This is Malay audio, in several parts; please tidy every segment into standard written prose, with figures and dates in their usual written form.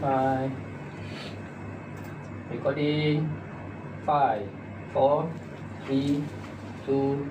Fine. Recording. 5, 4, 3, 2.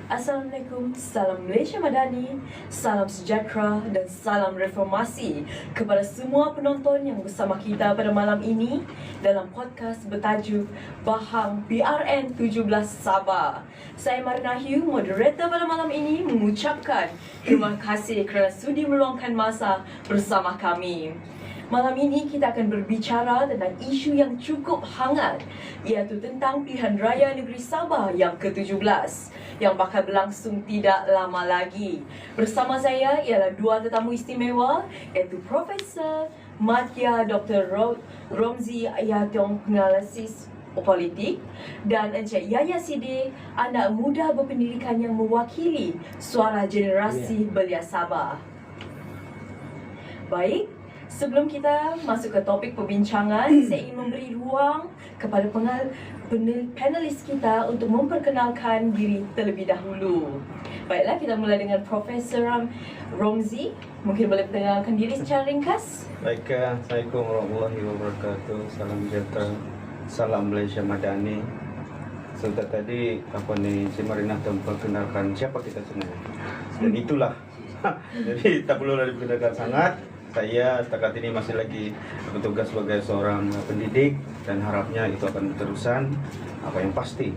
Assalamualaikum, salam Malaysia Madani, salam sejahtera dan salam reformasi kepada semua penonton yang bersama kita pada malam ini dalam podcast bertajuk Bahang BRN 17 Sabah. Saya Marina Hugh, moderator pada malam ini, mengucapkan terima kasih kerana sudi meluangkan masa bersama kami. Malam ini kita akan berbicara tentang isu yang cukup hangat, iaitu tentang pilihan raya negeri Sabah yang ke-17 yang bakal berlangsung tidak lama lagi. Bersama saya ialah dua tetamu istimewa, iaitu Profesor Madya Dr. Romzi Yatong, penganalisis politik, dan Encik Yahya Siddiq, anak muda berpendidikan yang mewakili suara generasi belia Sabah. Baik, sebelum kita masuk ke topik perbincangan, saya ingin memberi ruang kepada panelis kita untuk memperkenalkan diri terlebih dahulu. Baiklah, kita mulai dengan Profesor Romzi. Mungkin boleh perkenalkan diri secara ringkas? Baik, Assalamualaikum warahmatullahi wabarakatuh. Salam sejahtera, salam Malaysia Madani. Sudah tadi si Marina memperkenalkan siapa kita sebenarnya. Dan itulah. Jadi tak perlu lagi diperkenalkan sangat. Saya setakat ini masih lagi bertugas sebagai seorang pendidik dan harapnya itu akan berterusan. Apa yang pasti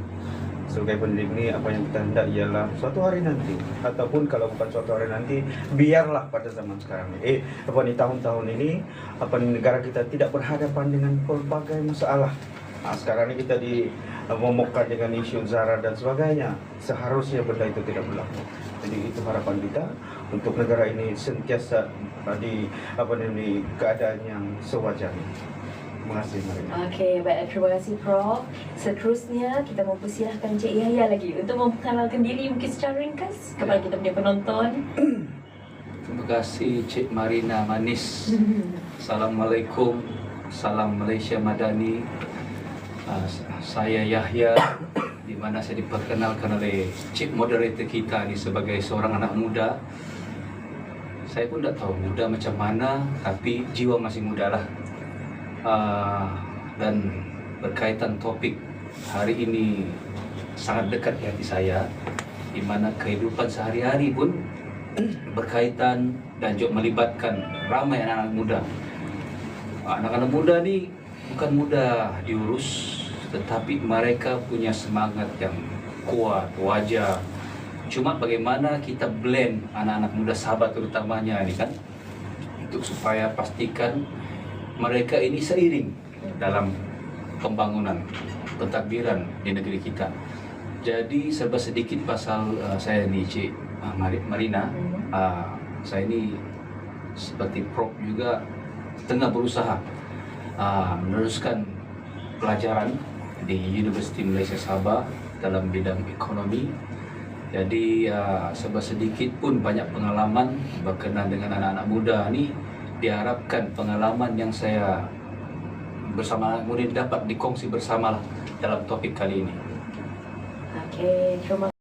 sebagai pendidik ini, apa yang kita hendak ialah suatu hari nanti, ataupun kalau bukan suatu hari nanti, biarlah pada zaman sekarang tahun-tahun ini negara kita tidak berhadapan dengan berbagai masalah. Sekarang ini kita momokkan dengan isu Zara dan sebagainya. Seharusnya benda itu tidak berlaku. Jadi itu harapan kita untuk negara ini sentiasa di keadaan yang sewajarnya. Terima kasih, Marina. Okey, baik, terima kasih Prof. Seterusnya kita mempersilahkan Encik Yahya lagi untuk memperkenalkan diri mungkin secara ringkas kepada kita punya penonton. Terima kasih Cik Marina Manis. Assalamualaikum, salam Malaysia Madani. Saya Yahya, di mana saya diperkenalkan oleh Cik Moderator kita ni sebagai seorang anak muda. Saya pun tak tahu muda macam mana, tapi jiwa masih muda lah. Dan berkaitan topik hari ini sangat dekat di hati saya, di mana kehidupan sehari-hari pun berkaitan dan juga melibatkan ramai anak-anak muda. Anak-anak muda ni bukan mudah diurus, tetapi mereka punya semangat yang kuat, wajar. Cuma bagaimana kita blend anak-anak muda Sabah terutamanya ni kan, untuk supaya pastikan mereka ini seiring dalam pembangunan, pentadbiran di negeri kita. Jadi serba sedikit pasal saya ni Cik Marina. Saya ni seperti Prof juga tengah berusaha meneruskan pelajaran di Universiti Malaysia Sabah dalam bidang ekonomi. Jadi serba sedikit pun banyak pengalaman berkenaan dengan anak-anak muda ni. Diharapkan pengalaman yang saya bersama anak muda dapat dikongsi bersamalah dalam topik kali ini. Okey, terima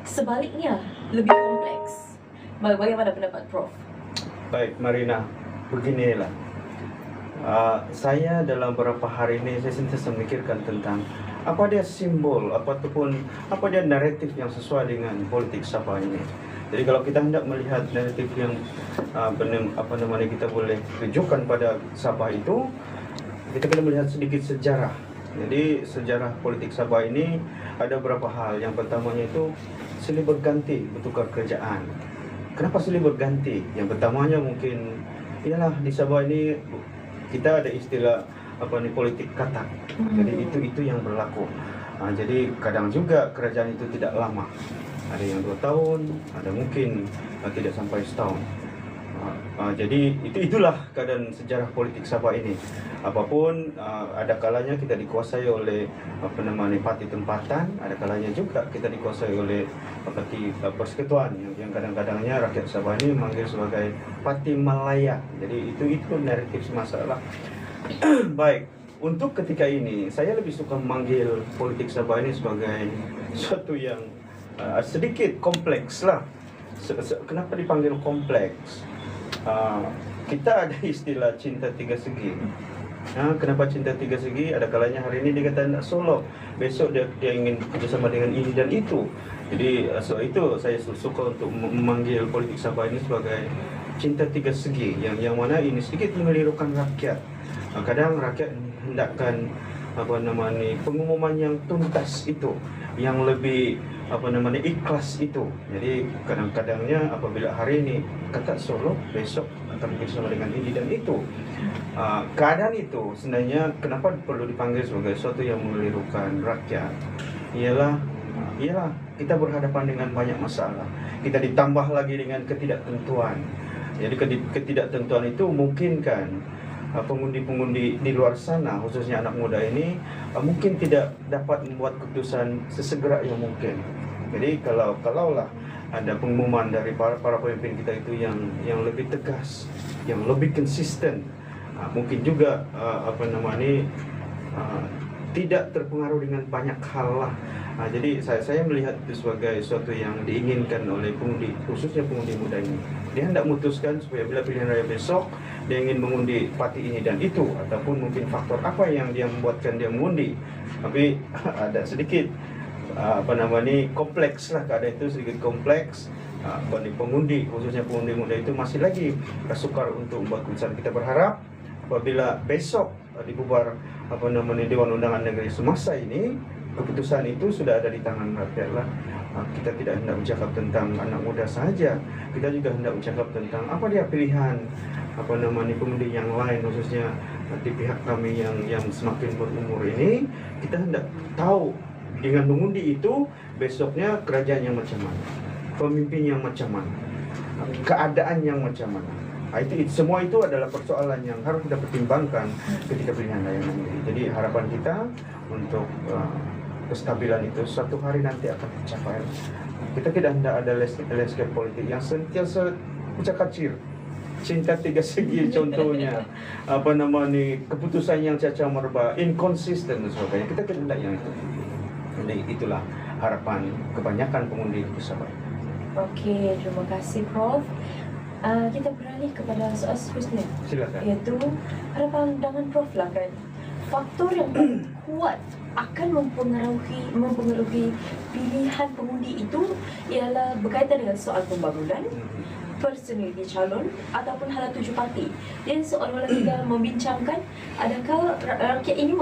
Sebaliknya, lebih kompleks. Bagaimana pendapat Prof? Baik, Marina, beginilah. Saya dalam beberapa hari ini saya sentiasa memikirkan tentang apa dia simbol, ataupun apa dia naratif yang sesuai dengan politik Sabah ini. Jadi kalau kita hendak melihat naratif yang kita boleh tunjukkan pada Sabah itu, kita kena melihat sedikit sejarah. Jadi sejarah politik Sabah ini ada beberapa hal. Yang pertamanya itu silih berganti bertukar kerajaan. Kenapa silih berganti? Yang pertamanya mungkin ialah di Sabah ini kita ada istilah politik katak. Jadi itu yang berlaku. Jadi kadang juga kerajaan itu tidak lama. Ada yang 2 tahun, ada mungkin tidak sampai setahun. Jadi itulah keadaan sejarah politik Sabah ini. Apapun ada kalanya kita dikuasai oleh parti tempatan, ada kalanya juga kita dikuasai oleh parti persekutuan yang kadang-kadangnya rakyat Sabah ini memanggil sebagai parti Malaya. Jadi itu naratif masalah. Baik, untuk ketika ini saya lebih suka memanggil politik Sabah ini sebagai suatu yang sedikit kompleks lah. Kenapa dipanggil kompleks? Kita ada istilah cinta tiga segi. Kenapa cinta tiga segi? Ada kalanya hari ini dia kata nak solok, besok dia ingin bersama dengan ini dan itu. Jadi sebab itu saya suka untuk memanggil politik Sabah ini sebagai cinta tiga segi, yang mana ini sedikit mengelirukan rakyat. Kadang rakyat hendakkan pengumuman yang tuntas itu, yang lebih ikhlas itu. Jadi kadang-kadangnya apabila hari ini kata Solo, besok akan bersama dengan ini dan itu. Keadaan itu sebenarnya kenapa perlu dipanggil sebagai sesuatu yang mengelirukan rakyat? Ialah kita berhadapan dengan banyak masalah. Kita ditambah lagi dengan ketidaktentuan. Jadi ketidaktentuan itu mungkin kan pengundi-pengundi di luar sana, khususnya anak muda ini, mungkin tidak dapat membuat keputusan sesegera yang mungkin. Jadi kalaulah ada pengumuman dari para pemimpin kita itu yang lebih tegas, yang lebih konsisten, mungkin juga tidak terpengaruh dengan banyak hal lah. Jadi saya melihat itu sebagai sesuatu yang diinginkan oleh pengundi, khususnya pengundi muda ini. Dia hendak memutuskan supaya bila pilihan raya besok dia ingin mengundi parti ini dan itu, ataupun mungkin faktor apa yang dia membuatkan dia mengundi. Tapi ada sedikit kompleks lah, keadaan itu sedikit kompleks. Pengundi, khususnya pengundi muda itu masih lagi sukar untuk membuat keputusan. Kita berharap apabila besok dibubar Dewan Undangan Negeri semasa ini, keputusan itu sudah ada di tangan rakyat lah. Kita tidak hendak bercakap tentang anak muda saja, kita juga hendak bercakap tentang apa dia pilihan pengundi yang lain, khususnya di pihak kami yang semakin berumur ini. Kita hendak tahu dengan mengundi itu besoknya kerajaan yang macam mana, pemimpin yang macam mana, keadaan yang macam mana. Itu semua itu adalah persoalan yang harus kita pertimbangkan ketika pilihan raya nanti. Jadi harapan kita untuk kestabilan itu suatu hari nanti akan tercapai. Kita tidak hendak ada landscape politik yang sentiasa kucak-kacir, cinta tiga segi contohnya, keputusan yang cacat merbah, inconsistent dan sebagainya. Kita tidak hendak yang itu. Jadi itulah harapan kebanyakan pengundi di Sabah. Okey, terima kasih Prof. Kita beralih kepada soal seterusnya. Silakan. Iaitu pada pandangan Prof lah kan, faktor yang paling kuat akan mempengaruhi pilihan pengundi itu ialah berkaitan dengan soal pembangunan, personaliti calon ataupun hala tuju parti. Jadi seolah-olah kita membincangkan adakah rakyat ini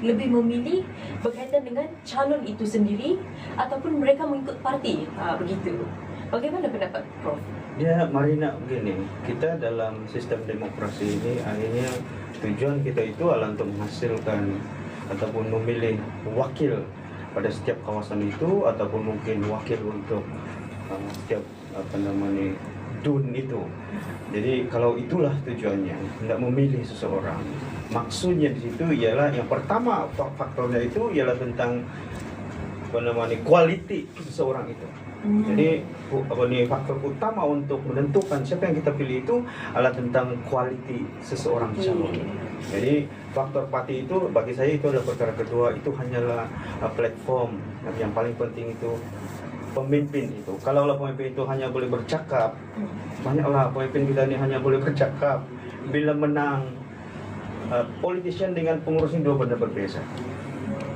lebih memilih berkaitan dengan calon itu sendiri ataupun mereka mengikut parti. Begitu. Bagaimana pendapat Prof? Ya, mari nak begini. Kita dalam sistem demokrasi ini akhirnya tujuan kita itu adalah untuk menghasilkan ataupun memilih wakil pada setiap kawasan itu, ataupun mungkin wakil untuk setiap DUN itu. Jadi kalau itulah tujuannya, hendak memilih seseorang. Maksudnya di situ ialah yang pertama faktornya itu ialah tentang kualiti seseorang itu. Jadi faktor utama untuk menentukan siapa yang kita pilih itu adalah tentang kualiti seseorang calon. Jadi faktor parti itu bagi saya itu adalah perkara kedua. Itu hanyalah platform. Yang paling penting itu pemimpin itu. Kalaulah pemimpin itu hanya boleh bercakap, banyaklah pemimpin kita ini hanya boleh bercakap. Bila menang, politician dengan pengurus ini dua benda berbeza.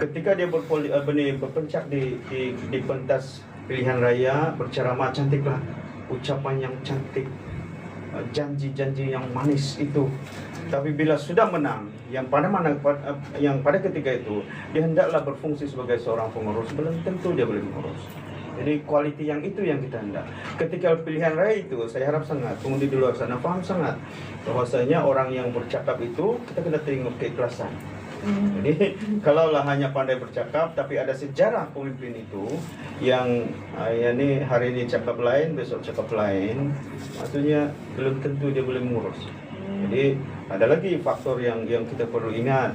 Ketika dia berpencak di pentas pilihan raya, berceramah cantiklah, ucapan yang cantik, janji-janji yang manis itu. Tapi bila sudah menang, yang pada ketika itu dia hendaklah berfungsi sebagai seorang pengurus, belum tentu dia boleh mengurus. Jadi kualiti yang itu yang kita hendak. Ketika pilihan raya itu, saya harap sangat pengundi di luar sana faham sangat bahwasanya orang yang bercakap itu kita kena tengok keikhlasan. Jadi kalaulah hanya pandai bercakap tapi ada sejarah pemimpin itu yang ini hari ini cakap lain, besok cakap lain, maksudnya belum tentu dia boleh mengurus. Jadi ada lagi faktor yang kita perlu ingat.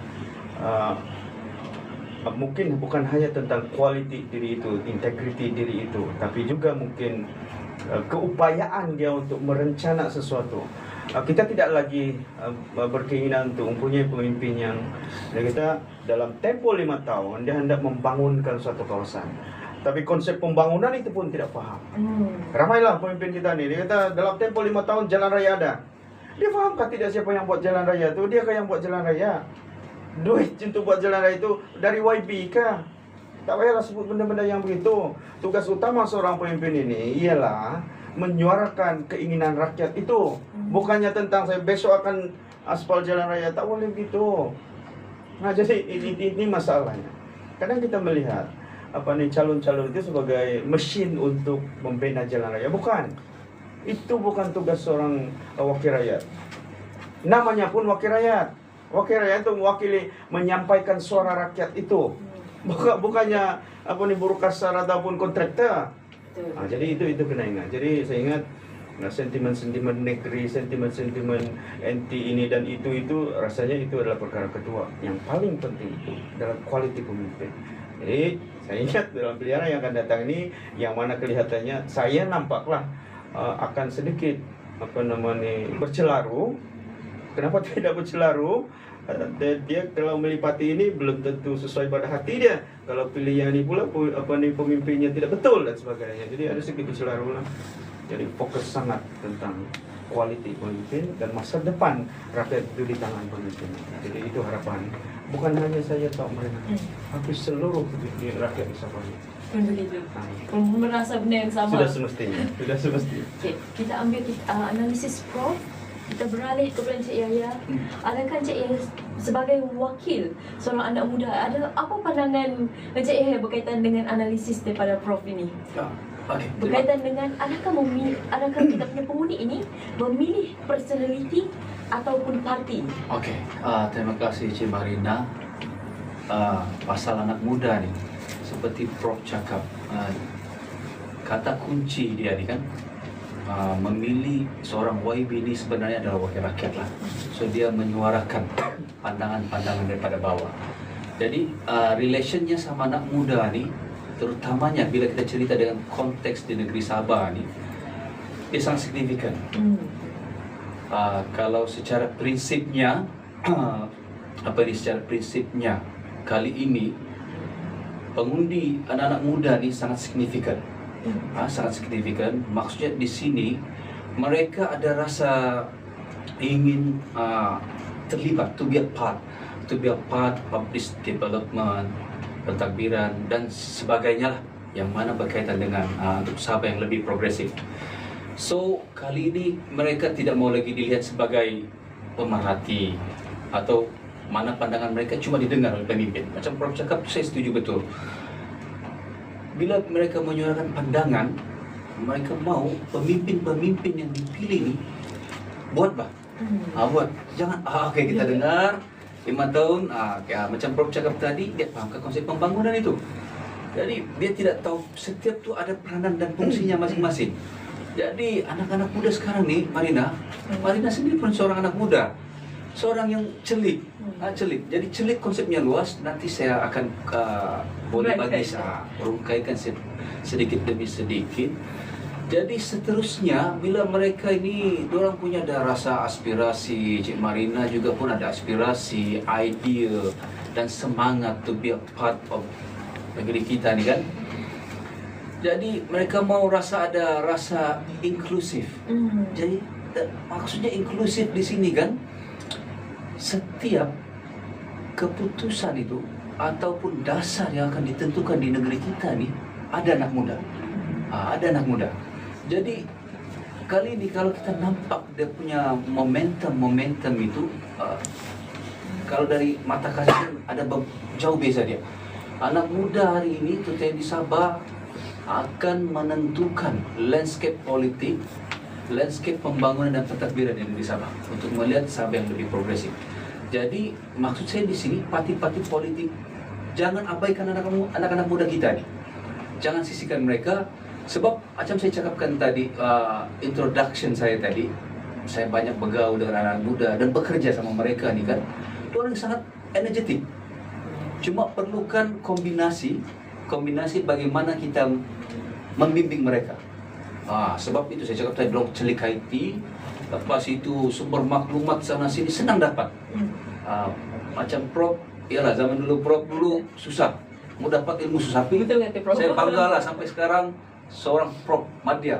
Mungkin bukan hanya tentang kualiti diri itu, integriti diri itu, tapi juga mungkin keupayaan dia untuk merencana sesuatu. Kita tidak lagi berkeinginan untuk mempunyai pemimpin yang kita dalam tempo 5 tahun dia hendak membangunkan suatu kawasan. Tapi konsep pembangunan itu pun tidak paham. Ramailah pemimpin kita ni, dia kata dalam tempo 5 tahun jalan raya ada. Dia fahamkah tidak siapa yang buat jalan raya itu? Dia yang buat jalan raya. Duit untuk buat jalan raya itu dari YB kah? Tak payahlah sebut benda-benda yang begitu. Tugas utama seorang pemimpin ini ialah menyuarakan keinginan rakyat itu. Bukannya tentang saya besok akan aspal jalan raya. Tak boleh begitu. Nah, jadi ini masalahnya. Kadang kita melihat calon-calon itu sebagai mesin untuk membina jalan raya. Bukan. Itu bukan tugas seorang wakil rakyat. Namanya pun wakil rakyat. Wakil rakyat itu mewakili, menyampaikan suara rakyat itu. Bukannya buruh kasar ataupun kontraktor. Jadi itu kena ingat. Jadi saya ingat sentimen-sentimen negeri, sentimen-sentimen anti ini dan itu rasanya itu adalah perkara kedua. Yang paling penting itu dalam kualiti pemimpin. Jadi saya ingat dalam pilihan yang akan datang ini, yang mana kelihatannya saya nampaklah akan sedikit bercelaru. Kenapa tidak bercelaru? Dia kalau melipati ini belum tentu sesuai pada hati dia. Kalau pilih yang ini pula pemimpinnya tidak betul dan sebagainya. Jadi ada sedikit bercelaru lah. Jadi fokus sangat tentang kualiti pemimpin dan masa depan rakyat itu di tangan pemimpin. Jadi itu harapan. Bukan hanya saya tahu mereka, tapi seluruh rakyat di Sabah. Begitu. Merasa benda yang sama. Sudah semestinya. Okay, kita ambil analisis Prof. Kita beralih kepada Encik Yahya. Adakah Encik Yahya sebagai wakil seorang anak muda, ada apa pandangan Encik Yahya berkaitan dengan analisis daripada Prof ini? Okay. Berkaitan dengan adakah kita punya pengundi ini memilih personality ataupun parti? Okey, terima kasih Cik Marina. Pasal anak muda ni, seperti Prof cakap, kata kunci dia ni kan, memilih seorang YB ni sebenarnya adalah wakil rakyat lah. So dia menyuarakan pandangan-pandangan daripada bawah. Jadi relationnya sama anak muda ni, terutamanya bila kita cerita dengan konteks di negeri Sabah ni, dia sangat signifikan. Kalau secara prinsipnya, secara prinsipnya kali ini pengundi anak-anak muda ni sangat signifikan. Sangat signifikan. Maksudnya di sini mereka ada rasa ingin terlibat, to be a part of this development, pentadbiran dan sebagainya lah, yang mana berkaitan dengan untuk Sabah yang lebih progresif. So kali ini mereka tidak mau lagi dilihat sebagai pemerhati atau mana pandangan mereka cuma didengar oleh pemimpin. Macam Prof cakap, saya setuju betul. Bila mereka menyuarakan pandangan, mereka mau pemimpin-pemimpin yang dipilih ni buat bah. Buat. Jangan okey kita dengar 5 tahun macam Prof cakap tadi, dia fahamkan konsep pembangunan itu. Jadi dia tidak tahu setiap tu ada peranan dan fungsinya masing-masing. Jadi anak-anak muda sekarang ni, Marina sendiri pun seorang anak muda, seorang yang celik. Jadi celik konsepnya luas. Nanti saya akan boleh bagi rungkaikan sedikit demi sedikit. Jadi seterusnya bila mereka ini, diorang punya ada rasa aspirasi. Cik Marina juga pun ada aspirasi, idea dan semangat to be a part of negeri kita ni kan. Jadi mereka mau ada rasa inklusif. Jadi maksudnya inklusif di sini kan, setiap keputusan itu ataupun dasar yang akan ditentukan di negeri kita ni ada anak muda. Ada anak muda. Jadi kali ini kalau kita nampak dia punya momentum itu, kalau dari mata kasih ada jauh beza dia. Anak muda hari ini terutama di Sabah akan menentukan landscape politik, landscape pembangunan dan pentadbiran di negeri Sabah untuk melihat Sabah yang lebih progresif. Jadi maksud saya di sini parti-parti politik jangan abaikan anak-anak muda kita nih. Jangan sisihkan mereka, sebab macam saya cakapkan tadi, introduction saya tadi, saya banyak bergaul dengan anak muda dan bekerja sama mereka nih kan. Orang yang sangat energetik. Cuma perlukan kombinasi bagaimana kita membimbing mereka. Sebab itu saya cakap tadi, dong celik IT, lepas itu sumber maklumat sana sini senang dapat. Macam Prof, iyalah zaman dulu Prof dulu susah, mau dapat ilmu susah. Betul kata Prof. Saya bangga lah sampai sekarang seorang Prof Madya,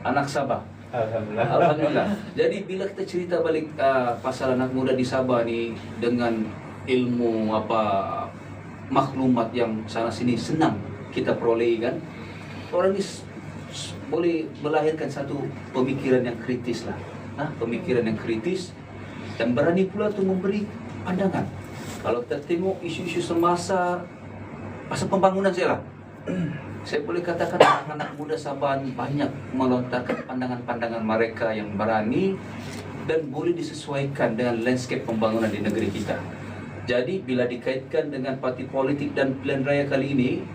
anak Sabah. Alhamdulillah. Jadi bila kita cerita balik pasal anak muda di Sabah ni dengan ilmu maklumat yang sana sini senang kita peroleh kan, orang ini boleh melahirkan satu pemikiran yang kritis lah, pemikiran yang kritis dan berani pula tu memberi pandangan. Kalau kita tengok isu-isu semasa pasal pembangunan saya boleh katakan anak-anak muda Sabah banyak melontarkan pandangan-pandangan mereka yang berani dan boleh disesuaikan dengan landscape pembangunan di negeri kita. Jadi bila dikaitkan dengan parti politik dan pilihan raya kali ini,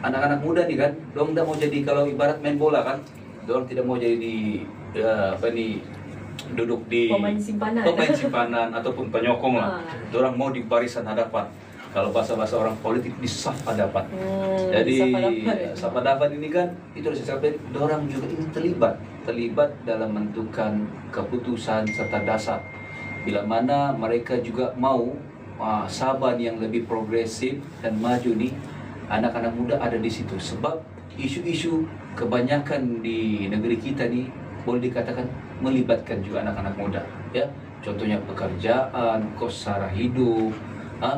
anak-anak muda ni kan, dorang dah mau jadi, kalau ibarat main bola kan, dorang tidak mau jadi duduk di pemain simpanan ataupun penyokong lah. Dorang mau di barisan hadapan. Kalau bahasa-bahasa orang politik di saf hadapan. Jadi saf hadapan ini kan, itu saya cakap, dorang juga ingin terlibat dalam menentukan keputusan serta dasar. Bila mana mereka juga mau Sabah yang lebih progresif dan maju nih, anak-anak muda ada di situ. Sebab isu-isu kebanyakan di negeri kita nih boleh dikatakan melibatkan juga anak-anak muda, ya. Contohnya pekerjaan, kos sara hidup,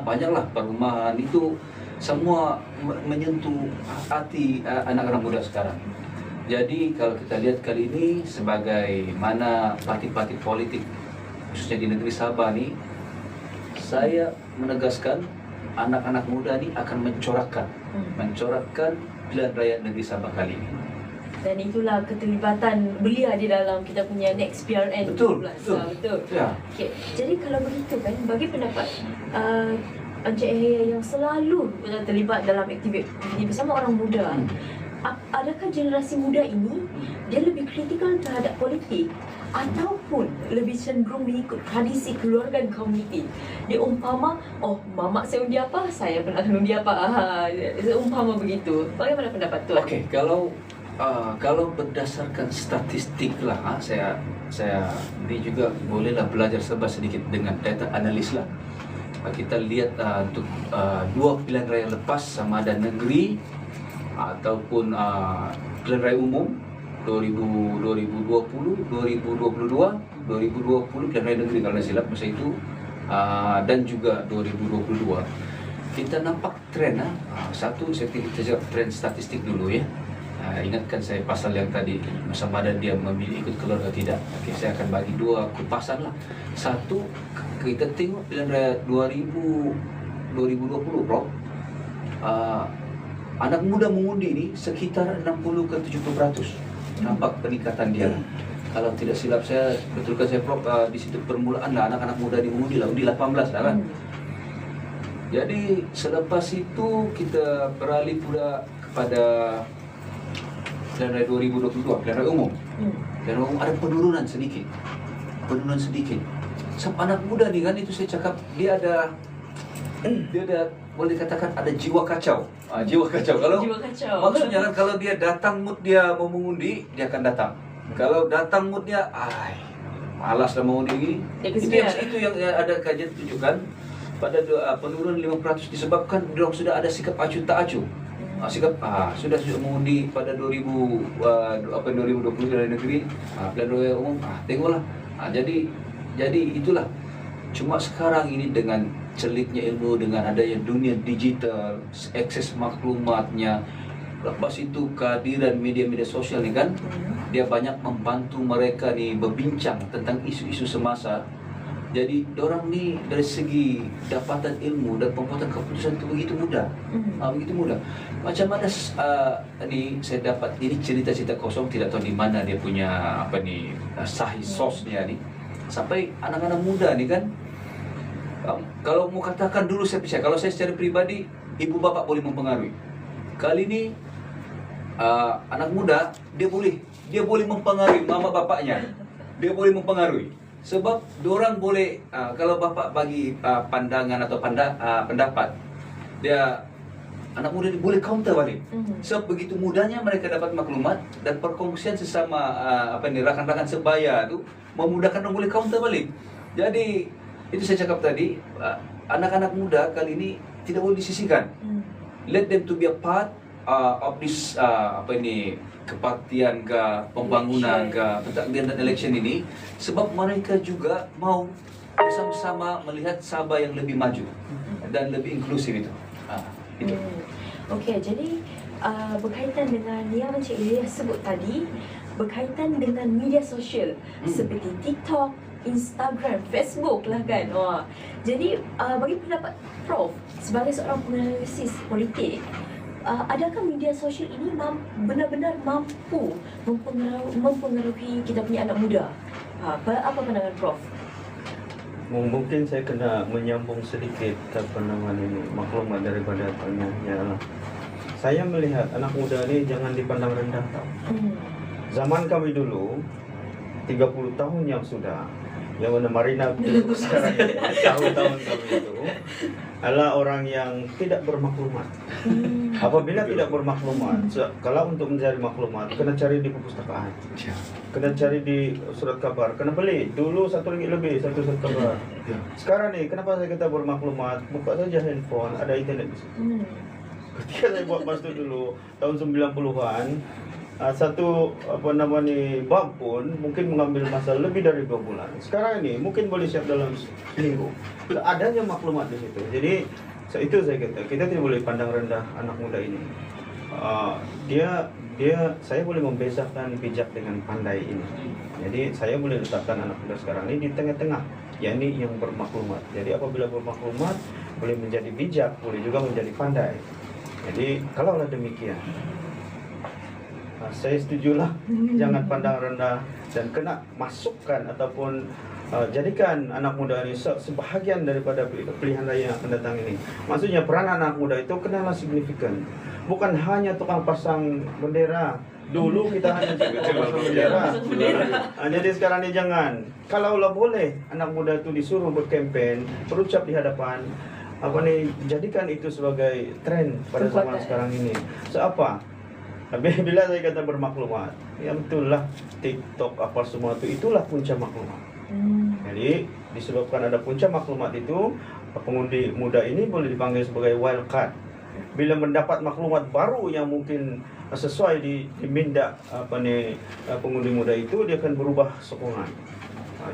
banyaklah perumahan, itu semua menyentuh hati anak-anak muda sekarang. Jadi kalau kita lihat kali ini, sebagaimana parti-parti politik khususnya di negeri Sabah nih, saya menegaskan anak-anak muda ini akan mencorakkan pilihan rakyat negeri Sabah kali ini. Dan itulah keterlibatan belia di dalam kita punya next PRN. Betul. Ya. Okay. Jadi kalau begitu kan, bagi pendapat Encik Yahya yang selalu terlibat dalam aktiviti bersama orang muda, adakah generasi muda ini dia lebih kritikal terhadap politik ataupun lebih cenderung mengikut tradisi keluarga dan komuniti? Dia umpama, mamak saya undi apa, saya pun akan undi apa. Umpama begitu. Bagaimana pendapat tuan? Okey, kalau berdasarkan statistik lah, saya ini juga bolehlah belajar sedikit dengan data analis lah. Kita lihat untuk dua pilihan raya lepas, sama ada negeri ataupun pilihan raya umum 2020, 2022, 2020 pilihan raya negeri kalau tidak silap masa itu, dan juga 2022. Kita nampak tren, satu saya cakap tren statistik dulu ya. Ingatkan saya pasal yang tadi, sama ada dia memilih ikut keluarga tidak. Okey, saya akan bagi dua kupasan lah. Satu, kita tengok pilihan raya 2020 bro, anak muda mengundi ni sekitar 60 ke 70%. Nampak peningkatan dia. Kalau tidak silap saya, betulkan saya Prof, di situ permulaan lah anak-anak muda mengundi lah, undi 18 lah kan. Jadi selepas itu kita beralih pula kepada pilihan raya 2022, pilihan raya umum. Pilihan raya umum ada penurunan sedikit. Sebab anak muda ni kan, itu saya cakap, dia ada boleh dikatakan ada jiwa kacau. Jiwa kacau. Maksudnya kan, kalau dia datang mood dia mau mengundi, dia akan datang. Kalau datang mood dia, malas dah mengundi. Itu yang ada kajian tunjukkan pada penurunan 5% disebabkan dia sudah ada sikap acuh tak acuh. Sudah mengundi pada 2020 dari negeri, pilihan raya umum, tengoklah. Jadi itulah. Cuma sekarang ini dengan celitnya ilmu, dengan adanya dunia digital, akses maklumatnya, lepas itu kehadiran media-media sosial ni kan, dia banyak membantu mereka ni berbincang tentang isu-isu semasa. Jadi orang ni dari segi dapatan ilmu dan pembuatan keputusan itu begitu mudah. Macam mana ni saya dapat, ini cerita-cerita kosong, tidak tahu di mana dia punya sahih source-nya ni. Sampai anak-anak muda ni kan Kalau mau katakan dulu saya percaya, kalau saya secara pribadi, ibu bapak boleh mempengaruhi. Kali ini anak muda dia boleh mempengaruhi mama bapaknya, dia boleh mempengaruhi. Sebab diorang boleh kalau bapak bagi pandangan atau pendapat, dia anak muda ini boleh counter balik. Sebab begitu mudahnya mereka dapat maklumat dan perkongsian sesama rakan-rakan sebaya tu memudahkan orang boleh counter balik. Jadi itu saya cakap tadi, anak-anak muda kali ini tidak boleh disisihkan. Let them to be a part of this kepartian ke pembangunan ke pertandingan dan election ini, sebab mereka juga mau bersama-sama melihat Sabah yang lebih maju dan lebih inklusif itu. Itu. Okey, jadi berkaitan dengan yang Encik Ilya sebut tadi, berkaitan dengan media sosial seperti TikTok, Instagram, Facebook lah kan. Jadi bagi pendapat Prof sebagai seorang penganalisis politik, adakah media sosial ini benar-benar mampu mempengaruhi kita punya anak muda? Apa pandangan Prof? Mungkin saya kena menyambung sedikit maklumat daripada tanya. Saya melihat anak muda ini jangan dipandang rendah tau. Zaman kami dulu 30 tahun yang sudah, yang mana Marina sekarang tahun-tahun kami itu adalah orang yang tidak bermaklumat. Apabila tidak bermaklumat, kalau untuk mencari maklumat kena cari di perpustakaan, kena cari di surat kabar, kena beli. Dulu RM1 lebih satu surat kabar. Sekarang nih, kenapa saya kata bermaklumat? Buka saja handphone, ada internet di situ. Ketika saya buat masa dulu tahun 90-an, satu bab pun mungkin mengambil masa lebih dari 2 bulan. Sekarang ini mungkin boleh siap dalam seminggu. Adanya maklumat di situ. Jadi itu saya kata, kita tidak boleh pandang rendah anak muda ini. Saya boleh membezakan bijak dengan pandai ini. Jadi saya boleh letakkan anak muda sekarang ini di tengah-tengah, yakni yang bermaklumat. Jadi apabila bermaklumat boleh menjadi bijak, boleh juga menjadi pandai. Jadi kalaulah demikian, saya setujulah jangan pandang rendah dan kena masukkan ataupun jadikan anak muda ini sebahagian daripada pilihan raya yang akan datang ini. Maksudnya peran anak muda itu kenalah signifikan. Bukan hanya tukang pasang bendera. Dulu kita hanya pasang bendera. Jadi sekarang ini jangan. Kalaulah boleh anak muda itu disuruh berkempen, berucap di hadapan, jadikan itu sebagai tren pada zaman sekarang ini. Seapa? Bila saya kata bermaklumat, ya betul lah, TikTok apa semua itulah punca maklumat. Jadi disebabkan ada punca maklumat itu, pengundi muda ini boleh dipanggil sebagai wild card. Bila mendapat maklumat baru yang mungkin sesuai di minda pengundi muda itu, dia akan berubah sokongan.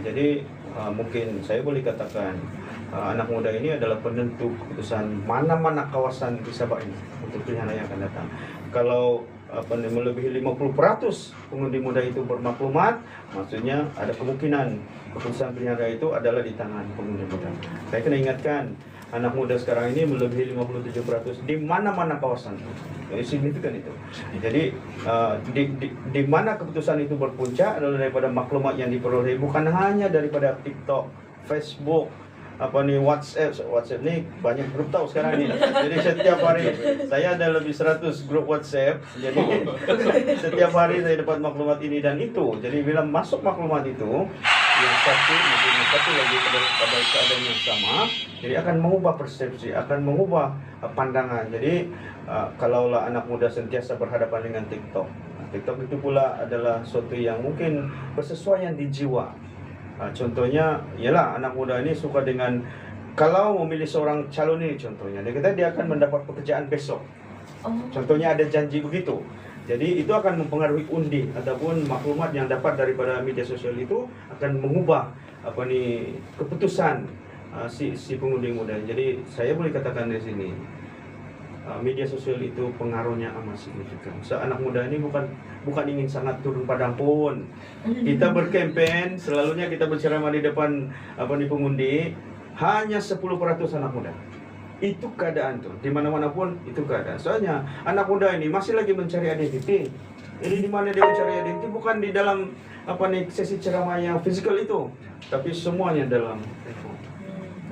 Jadi mungkin saya boleh katakan anak muda ini adalah penentu keputusan mana-mana kawasan di Sabah ini untuk pilihan yang akan datang. Kalau melebihi 50% pengundi muda itu bermaklumat, maksudnya ada kemungkinan keputusan pilihan raya itu adalah di tangan pengundi muda. Saya kena ingatkan, anak muda sekarang ini melebihi 57% di mana-mana kawasan. Jadi signifikan itu. Jadi di mana keputusan itu berpuncak adalah daripada maklumat yang diperoleh, bukan hanya daripada TikTok, Facebook, WhatsApp ni banyak grup tahu sekarang ni. Jadi setiap hari saya ada lebih 100 grup WhatsApp. Jadi setiap hari saya dapat maklumat ini dan itu. Jadi bila masuk maklumat itu, yang satu lagi pada keadaan yang sama, jadi akan mengubah persepsi, akan mengubah pandangan. Jadi kalaulah anak muda sentiasa berhadapan dengan TikTok, TikTok itu pula adalah sesuatu yang mungkin bersesuaian di jiwa. Contohnya ialah anak muda ini suka dengan, kalau memilih seorang calon ini contohnya, dia kata dia akan mendapat pekerjaan besok. Contohnya ada janji begitu. Jadi itu akan mempengaruhi undi ataupun maklumat yang dapat daripada media sosial itu akan mengubah keputusan si pengundi muda. Jadi saya boleh katakan di sini, media sosial itu pengaruhnya amat signifikan. Anak muda ini bukan ingin sangat turun padang pun. Kita berkempen, selalunya kita berceramah di depan pengundi, hanya 10% anak muda. Itu keadaan tuh, di mana-mana pun itu keadaan. Soalnya anak muda ini masih lagi mencari identiti. Jadi di mana dia mencari identiti bukan di dalam sesi ceramah yang fisikal itu, tapi semuanya dalam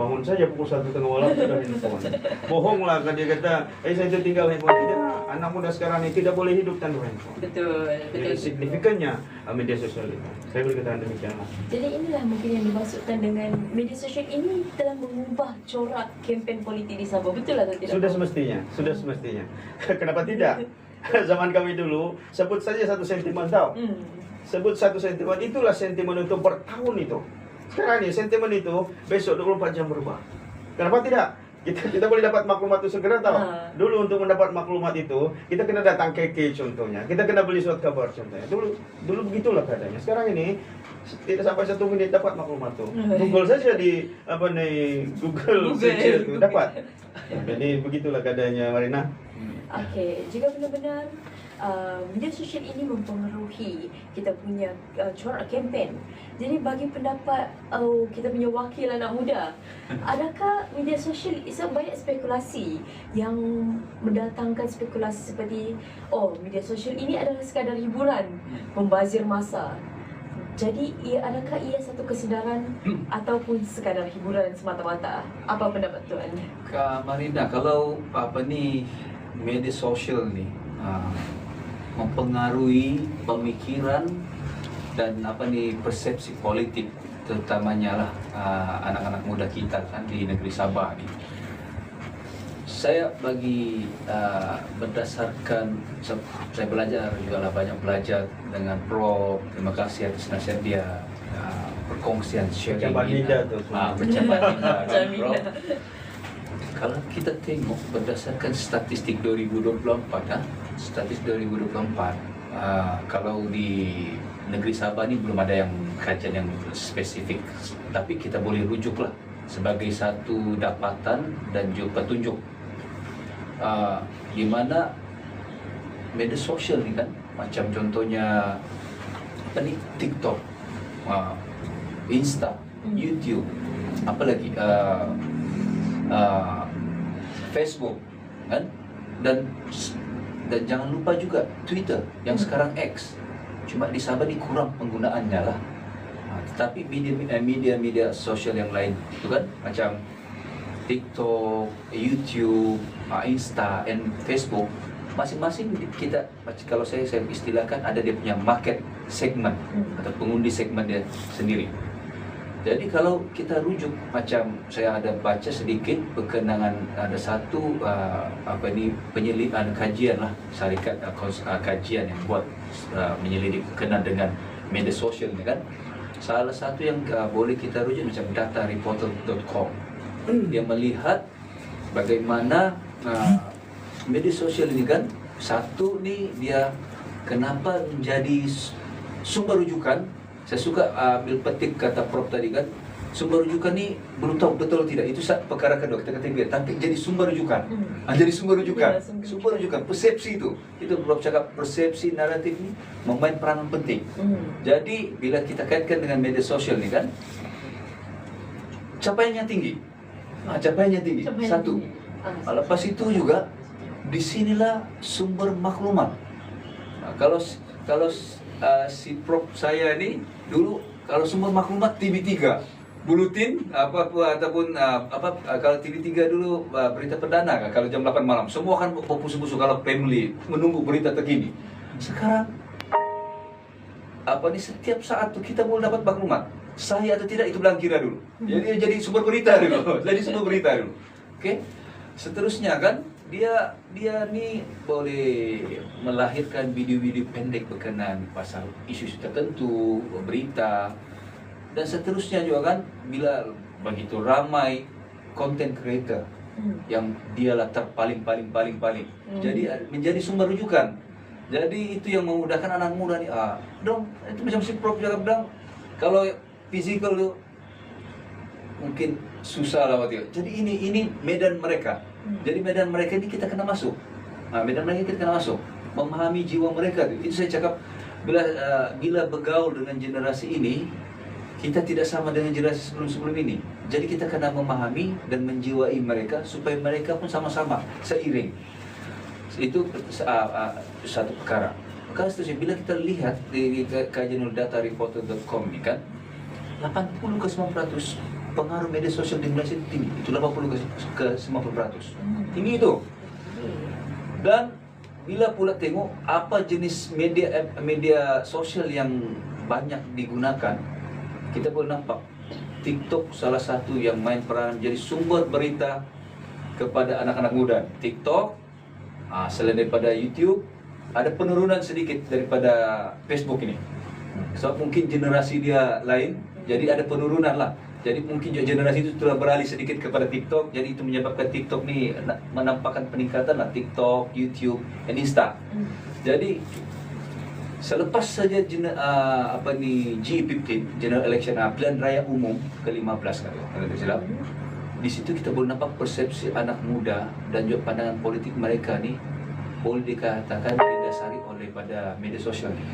bangun saja pukul 1 tengah malam sudah handphone. Bohong lah kan dia kata, saya itu tinggal handphone. Tidak, anak muda sekarang ini tidak boleh hidup tanpa handphone. Betul. Jadi signifikannya media sosial itu. Saya boleh katakan demikian lah. Jadi inilah mungkin yang dimaksudkan dengan media sosial ini telah mengubah corak kempen politik di Sabah. Betul atau tidak? Sudah semestinya. Kenapa tidak? Zaman kami dulu, sebut saja satu sentimen tahu. Sebut satu sentimen, itulah sentimen untuk bertahun itu. Sekarang ini sentimen itu besok 24 jam berubah. Kenapa tidak? Kita boleh dapat maklumat itu segera tahu. Dulu untuk mendapat maklumat itu kita kena datang KK contohnya. Kita kena beli surat kabar contohnya. Dulu begitulah keadaannya. Sekarang ini tidak sampai 1 menit dapat maklumat itu. Google saja di Google search itu dapat. Jadi begitulah keadaannya Marina. Okey, jika benar-benar media sosial ini mempengaruhi kita punya corak kempen. Jadi bagi pendapat kita punya wakil anak muda, adakah media sosial banyak spekulasi yang mendatangkan spekulasi seperti media sosial ini adalah sekadar hiburan, membazir masa. Jadi adakah ia satu kesedaran ataupun sekadar hiburan semata-mata? Apa pendapat tuan? Kak Marina, kalau media sosial ni mempengaruhi pemikiran dan persepsi politik, terutamanya lah anak-anak muda kita kan di negeri Sabah ni. Saya berdasarkan saya belajar juga lah, banyak belajar dengan Prof. Terima kasih atas nasihat dia, perkongsian sharing percakapan lidah Prof. Kalau kita tengok berdasarkan statistik 2024, kalau di negeri Sabah ni belum ada yang kajian yang spesifik, tapi kita boleh rujuklah sebagai satu dapatan dan juga petunjuk di mana media sosial ni kan, macam contohnya TikTok, Insta, YouTube, apalagi Facebook kan, dan jangan lupa juga Twitter yang sekarang X. Cuma di Sabah ni kurang penggunaannya lah. Tetapi media sosial yang lain itu kan, macam TikTok, YouTube, Insta, and Facebook, masing-masing kita, kalau saya istilahkan, ada dia punya market segment atau pengundi segmen dia sendiri. Jadi kalau kita rujuk, macam saya ada baca sedikit berkenangan, ada satu penyelidikan kajian lah, syarikat kajian yang buat menyelidik berkenaan dengan media sosial ni kan. Salah satu yang boleh kita rujuk macam datareporter.com. Dia melihat bagaimana media sosial ini kan, satu ni dia kenapa menjadi sumber rujukan. Saya suka ambil petik kata Prof tadi kan, sumber rujukan ni belum tahu betul tidak, itu perkara kedua kita kata biar, tapi jadi sumber rujukan. Jadi sumber rujukan, sumber rujukan, persepsi itu Prof cakap, persepsi naratif ni memain peranan penting. Jadi bila kita kaitkan dengan media sosial ni kan, capaiannya tinggi, satu. Lepas itu juga disinilah sumber maklumat. Kalau si Prof saya ni dulu, kalau sumber maklumat TV3, buletin ataupun kalau TV3 dulu berita perdana kalau jam 8 malam semua akan berpusu-pusu kalau family menunggu berita terkini. Sekarang setiap saat tuh kita boleh dapat maklumat, sahih atau tidak itu belang kira dulu. Jadi sumber berita dulu. Okey. Seterusnya kan dia ni boleh melahirkan video-video pendek berkenaan pasal isu-isu tertentu, berita, dan seterusnya juga kan, bila begitu ramai content creator yang dialah terpaling. Jadi menjadi sumber rujukan. Jadi itu yang memudahkan anak muda ni. Itu macam si Prof juga bilang, kalau physical tu mungkin susah lah waktu itu. Jadi ini medan mereka. Jadi medan mereka ini kita kena masuk. Memahami jiwa mereka tu. Itu saya cakap, bila bergaul dengan generasi ini, kita tidak sama dengan generasi sebelum ini. Jadi kita kena memahami dan menjiwai mereka supaya mereka pun sama-sama seiring. Itu satu perkara. Perkara seterusnya, bila kita lihat di kajian datareporter.com ni kan, 80 ke 90% pengaruh media sosial di Malaysia tinggi. Itu 80 ke 50%. Tinggi itu. Dan bila pula tengok apa jenis media sosial yang banyak digunakan, kita boleh nampak TikTok salah satu yang main peranan jadi sumber berita kepada anak-anak muda. TikTok, selain daripada YouTube, ada penurunan sedikit daripada Facebook ini. Sebab mungkin generasi dia lain, jadi ada penurunan lah. Jadi mungkin generasi itu telah beralih sedikit kepada TikTok. Jadi itu menyebabkan TikTok ni menampakkan peningkatan lah. TikTok, YouTube, dan Insta. Jadi selepas saja G15 General Election, pilihan raya umum ke-15 kalau tidak silap, di situ kita boleh nampak persepsi anak muda dan juga pandangan politik mereka ni boleh dikatakan didasari oleh pada media sosial ni.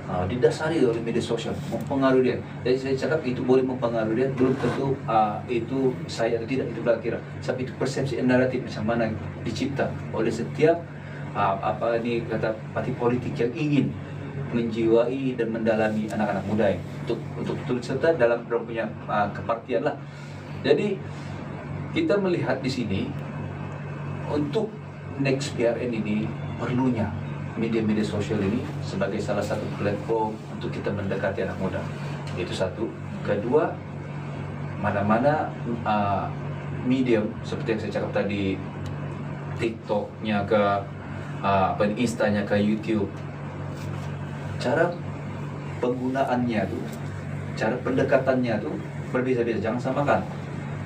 Didasari oleh media sosial, mempengaruhi dia. Jadi saya cakap itu boleh mempengaruhi dia, belum tentu itu saya atau tidak, itu belakang kira. Sebab itu persepsi naratif macam mana dicipta oleh setiap kata parti politik yang ingin menjiwai dan mendalami anak-anak muda untuk turut serta dalam punya kepartian lah. Jadi kita melihat di sini untuk next PRN ini perlunya media-media sosial ini sebagai salah satu platform untuk kita mendekati anak muda. Itu satu. Kedua, mana-mana medium seperti yang saya cakap tadi, TikToknya ke Instanya ke YouTube, cara penggunaannya tu, cara pendekatannya tu berbeza-beza. Jangan samakan.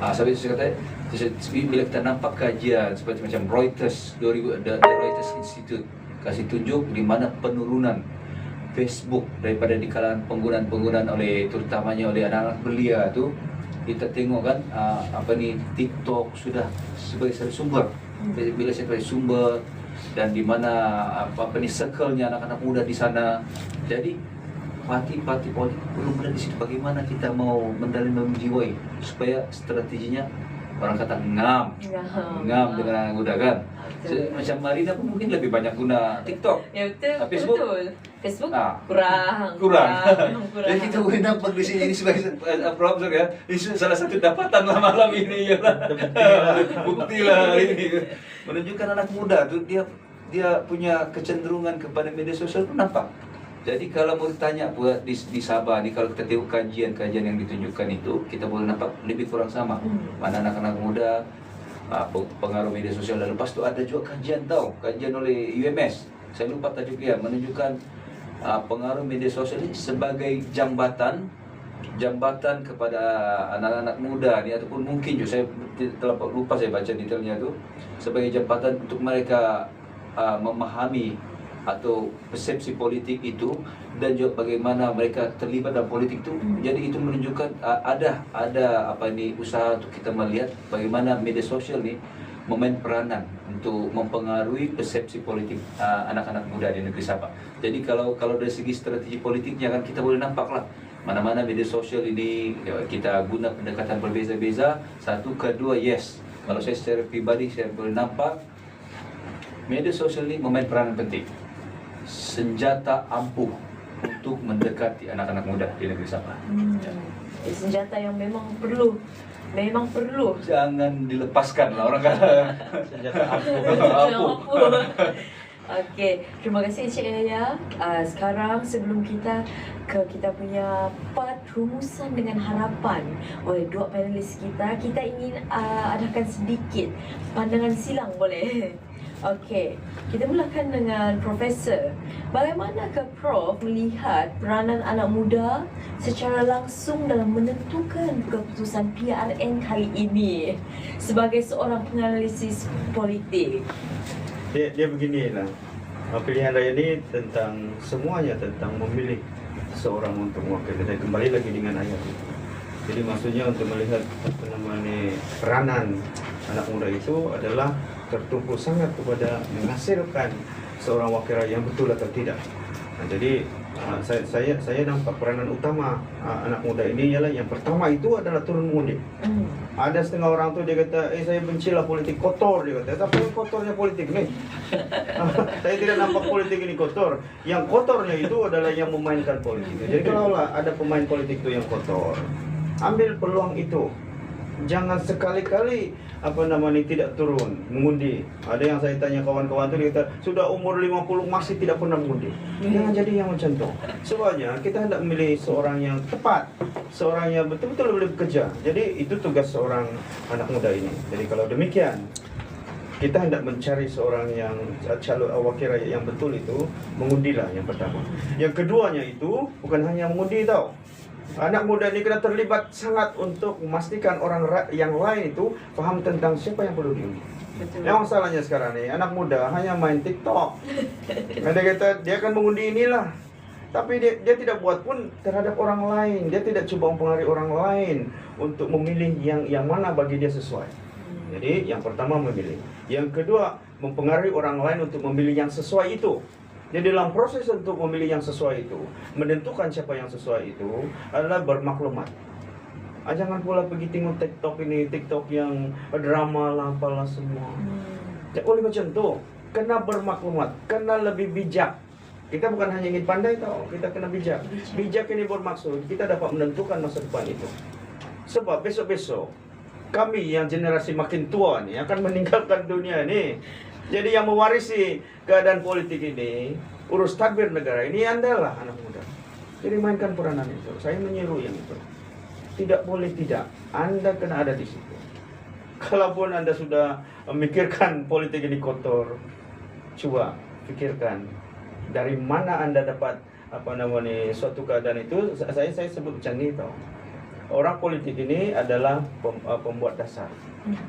Sebab itu saya kata, bila kita nampak kajian seperti macam Reuters, the Reuters Institute kasih tunjuk di mana penurunan Facebook daripada di kalangan penggunaan oleh terutamanya oleh anak-anak belia tu, kita tengok kan TikTok sudah sebagai satu sumber. Bila saya kata sumber dan di mana circle-nya anak-anak muda di sana. Jadi parti-parti politik perlu berada di situ. Bagaimana kita mau menjiwai supaya strateginya orang kata ngam dengan anak muda kan. Macam Marina pun mungkin lebih banyak guna TikTok. Ya betul. Facebook, Facebook kurang. Jadi kita boleh nampak di sini ini sebagai problem ya. Ini salah satu dapatan lah malam ini ya. Bukti lah ini. Menunjukkan anak muda tu dia punya kecenderungan kepada media sosial pun nampak. Jadi kalau mau ditanya buat di Sabah ni, kalau kita tengok kajian-kajian yang ditunjukkan itu, kita boleh nampak lebih kurang sama. Mana anak-anak muda pengaruh media sosial. Dan lepas tu ada juga kajian oleh UMS. Saya lupa tajuk dia, menunjukkan pengaruh media sosial ini sebagai jambatan kepada anak-anak muda ni, ataupun mungkin juga saya telah lupa saya baca detailnya tu, sebagai jambatan untuk mereka memahami atau persepsi politik itu dan juga bagaimana mereka terlibat dalam politik itu. Jadi itu menunjukkan ada usaha untuk kita melihat bagaimana media sosial ni memain peranan untuk mempengaruhi persepsi politik anak-anak muda di negeri Sabah. Jadi kalau dari segi strategi politiknya kan kita boleh nampaklah mana-mana media sosial ini kita guna pendekatan berbeza-beza. Satu, kedua, yes. Kalau saya secara pribadi saya boleh nampak media sosial ini memain peranan penting. Senjata ampuh untuk mendekati anak-anak muda di negeri Sabah. Senjata yang memang perlu. Jangan dilepaskan lah orang kata. Senjata ampuh. Okey, terima kasih Encik Yaya. Sekarang sebelum kita punya part rumusan dengan harapan oleh dua panelis kita ingin adakan sedikit pandangan silang, boleh? Okey, kita mulakan dengan Profesor. Bagaimanakah Prof melihat peranan anak muda secara langsung dalam menentukan keputusan PRN kali ini sebagai seorang penganalisis politik? Dia beginilah. Pilihan raya ini semuanya tentang memilih seorang untuk mewakili. Dan kembali lagi dengan ayat itu. Jadi maksudnya untuk melihat peranan anak muda itu adalah tertumpu sangat kepada menghasilkan seorang wakil rakyat yang betul atau tidak. Jadi saya nampak peranan utama anak muda ini ialah yang pertama itu adalah turun mengundi. Ada setengah orang tu dia kata, saya bencilah politik kotor, dia kata. Tapi kotornya politik ni. Saya tidak nampak politik ini kotor. Yang kotornya itu adalah yang memainkan politik. Jadi kalau ada pemain politik itu yang kotor, ambil peluang itu Jangan sekali-kali tidak turun mengundi. Ada yang saya tanya kawan-kawan itu, dia kata sudah umur 50 masih tidak pernah mengundi. Jangan jadi yang macam tu. Sebabnya kita hendak memilih seorang yang tepat, seorang yang betul-betul boleh bekerja. Jadi itu tugas seorang anak muda ini. Jadi kalau demikian, kita hendak mencari seorang yang calon wakil rakyat yang betul itu, mengundilah yang pertama. Yang keduanya itu bukan hanya mengundi tau. Anak muda ini kena terlibat sangat untuk memastikan orang yang lain itu faham tentang siapa yang perlu diundi. Yang masalahnya sekarang ni, anak muda hanya main TikTok. Dia kata dia akan mengundi inilah, tapi dia tidak buat pun terhadap orang lain. Dia tidak cuba mempengaruhi orang lain untuk memilih yang mana bagi dia sesuai. Jadi yang pertama memilih, yang kedua mempengaruhi orang lain untuk memilih yang sesuai itu. Jadi dalam proses untuk memilih yang sesuai itu, menentukan siapa yang sesuai itu adalah bermaklumat. Jangan pula pergi tengok TikTok ini, TikTok yang drama lah, apalah semua. Oleh macam tu, kena bermaklumat, kena lebih bijak. Kita bukan hanya ingin pandai tau, kita kena bijak. Bijak ini bermaksud kita dapat menentukan masa depan itu. Sebab besok-besok kami yang generasi makin tua ni akan meninggalkan dunia ni. Jadi yang mewarisi keadaan politik ini, urus tadbir negara ini adalah anak muda. Jadi mainkan peranan itu. Saya menyeru yang itu. Tidak boleh tidak. Anda kena ada di situ. Kalaupun Anda sudah memikirkan politik ini kotor, coba pikirkan dari mana Anda dapat suatu keadaan itu. Saya sebut macam ni tau. Orang politik ini adalah pembuat dasar.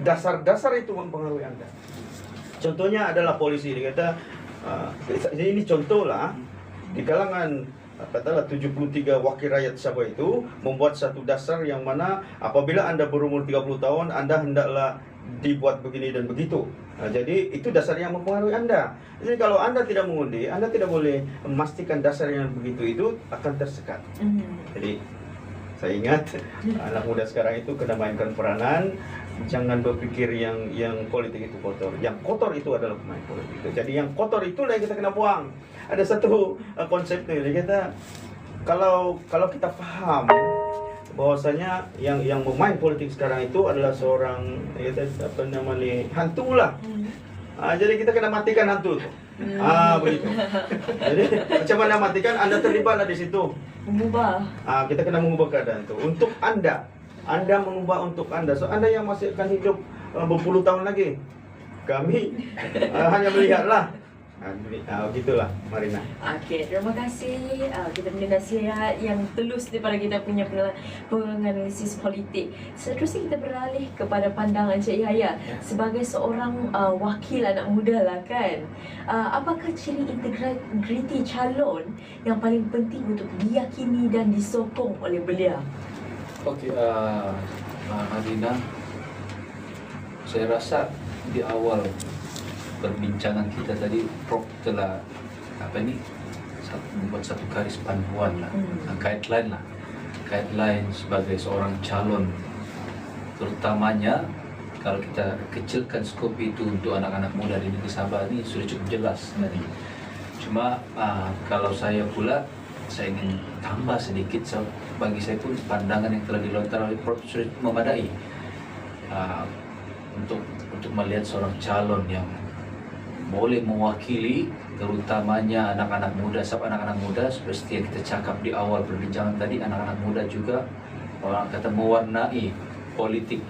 Dasar-dasar itu mempengaruhi Anda. Contohnya adalah polisi. Dia kata, ini contoh lah, di kalangan katalah 73 wakil rakyat Sabah itu membuat satu dasar yang mana apabila Anda berumur 30 tahun, Anda hendaklah dibuat begini dan begitu. Jadi itu dasar yang mempengaruhi Anda. Jadi kalau Anda tidak mengundi, Anda tidak boleh memastikan dasar yang begitu itu akan tersekat. Jadi saya ingat anak muda sekarang itu kena mainkan peranan. Jangan berpikir yang politik itu kotor. Yang kotor itu adalah pemain politik itu. Jadi yang kotor itulah yang kita kena buang. Ada satu konsep tu, dia kata kalau kita faham bahwasanya yang memain politik sekarang itu adalah seorang hantu lah. Jadi kita kena matikan hantu tu. Begitu. Jadi macam mana matikan? Anda terlibatlah di situ. Mengubah. Kita kena mengubah keadaan itu untuk Anda. Anda mengubah untuk Anda. So Anda yang masih akan hidup berpuluh tahun lagi. Kami hanya melihatlah. Begitulah Marina. Okey, terima kasih. Kita mendengar nasihat yang telus daripada kita punya penganalisis politik. Seterusnya kita beralih kepada pandangan Encik Yahya sebagai seorang wakil anak muda lah kan. Apakah ciri integriti calon yang paling penting untuk diyakini dan disokong oleh beliau? Okey, Marina, saya rasa di awal perbincangan kita tadi, Prof telah membuat satu garis panduan lah, guideline sebagai seorang calon, terutamanya kalau kita kecilkan skop itu untuk anak-anak muda di negeri Sabah ini sudah cukup jelas tadi. Cuma kalau saya pula, saya ingin tambah sedikit. Bagi saya pun pandangan yang telah dilontarkan oleh Prof sudah memadai untuk melihat seorang calon yang boleh mewakili terutamanya anak-anak muda. Sebab anak-anak muda seperti yang kita cakap di awal perbincangan tadi, anak-anak muda juga orang kata mewarnai politik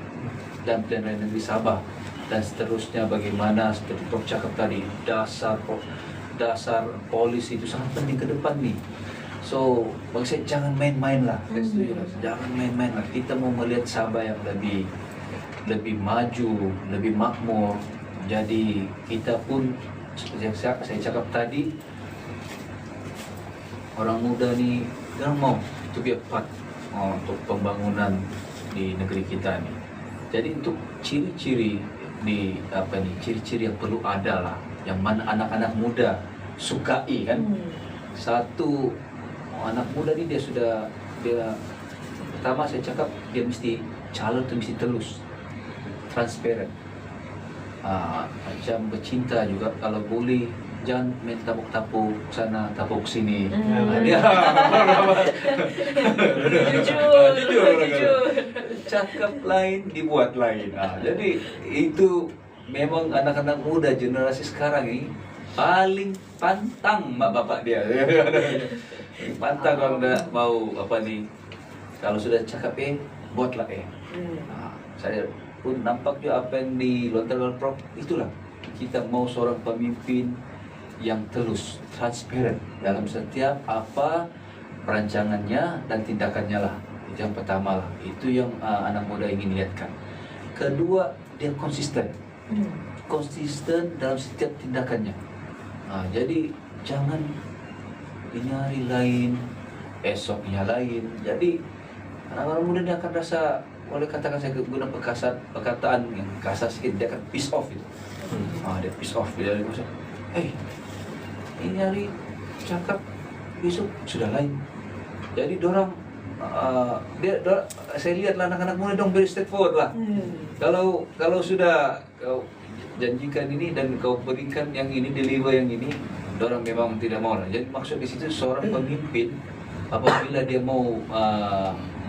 dan pilihan negeri Sabah. Dan seterusnya bagaimana seperti Prof cakap tadi, dasar polisi itu sangat penting ke depan nih. So bagi saya jangan main-main lah. Jangan main-main lah. Kita mau melihat Sabah yang lebih maju, lebih makmur. Jadi kita pun seperti yang saya cakap tadi, orang muda ni jangan mau to be a part untuk pembangunan di negeri kita ni. Jadi untuk ciri-ciri ciri-ciri yang perlu ada lah, yang mana anak-anak muda sukai kan. Satu, anak muda ni dia pertama saya cakap dia mesti calon tu mesti telus, transparent. Macam bercinta juga, kalau boleh jangan main tapuk-tapuk sana, tapuk sini. Jujur. cakap lain, dibuat lain. Jadi itu memang anak-anak muda generasi sekarang ini paling pantang mak bapak dia. Pantang kalau udah mau kalau sudah cakap buatlah saya pun nampak juga apa yang dilontarkan Prof, itulah kita mau seorang pemimpin yang telus, transparan dalam setiap apa perancangannya dan tindakannya lah. Itu yang pertama lah, itu yang anak muda ingin lihatkan. Kedua, dia konsisten dalam setiap tindakannya. Jadi jangan ini hari lain, esoknya lain. Jadi anak-anak muda dia akan rasa, boleh katakan saya guna perkataan yang kasar sedikit, dia akan piss off itu. Dia piss off, dia maksud, ini hari cakap, besok sudah lain. Jadi dorang saya lihatlah anak-anak muda dong very straightforward lah. Kalau sudah kau janjikan ini dan kau berikan yang ini, deliver yang ini, dorang memang tidak mau lah. Jadi maksud di situ seorang pemimpin apabila dia mau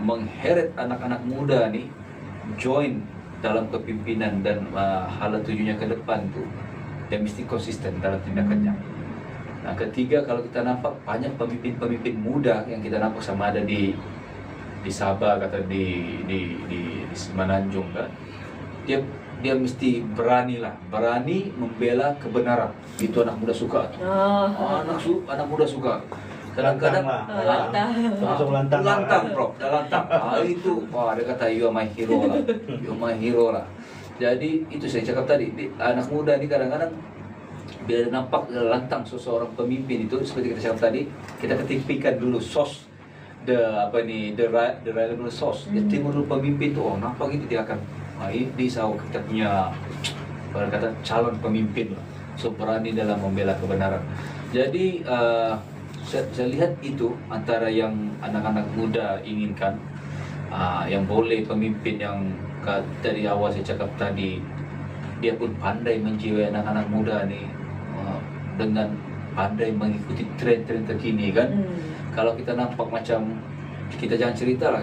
mengheret anak-anak muda nih join dalam kepimpinan dan hal tujuannya ke depan tuh, dia mesti konsisten dalam tindakannya. Nah, ketiga, kalau kita nampak banyak pemimpin-pemimpin muda yang kita nampak sama ada di Sabah atau di Semenanjung kan, dia mesti berani membela kebenaran. Itu anak muda suka. Anak muda suka. Kadang-kadang lantang, Prof. Lantang. Itu dia kata you are my hero lah. You are my hero lah. Jadi itu saya cakap tadi, anak muda ni kadang-kadang bila nampak lantang seseorang pemimpin itu, seperti kita cakap tadi, kita ketimpikan dulu sos the reliable source. Dia tengok dulu pemimpin tu, nampak itu dia akan ini kita punya kata calon pemimpin lah. So berani dalam membela kebenaran. Jadi saya lihat itu antara yang anak-anak muda inginkan, yang boleh pemimpin yang dari awal saya cakap tadi, dia pun pandai menjiwai anak-anak muda ni dengan pandai mengikuti tren-tren terkini kan. Kalau kita nampak macam, kita jangan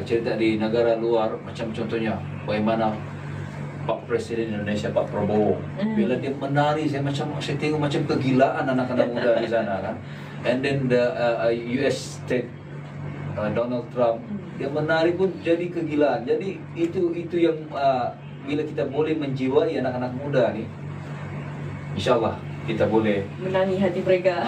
cerita di negara luar, macam contohnya bagaimana Pak Presiden Indonesia, Pak Prabowo, bila dia menari, saya tengok macam kegilaan anak-anak muda di sana kan. And then the US State Donald Trump, dia menari pun jadi kegilaan. Jadi itu yang bila kita boleh menjiwai anak-anak muda ni, InsyaAllah kita boleh menangi hati mereka.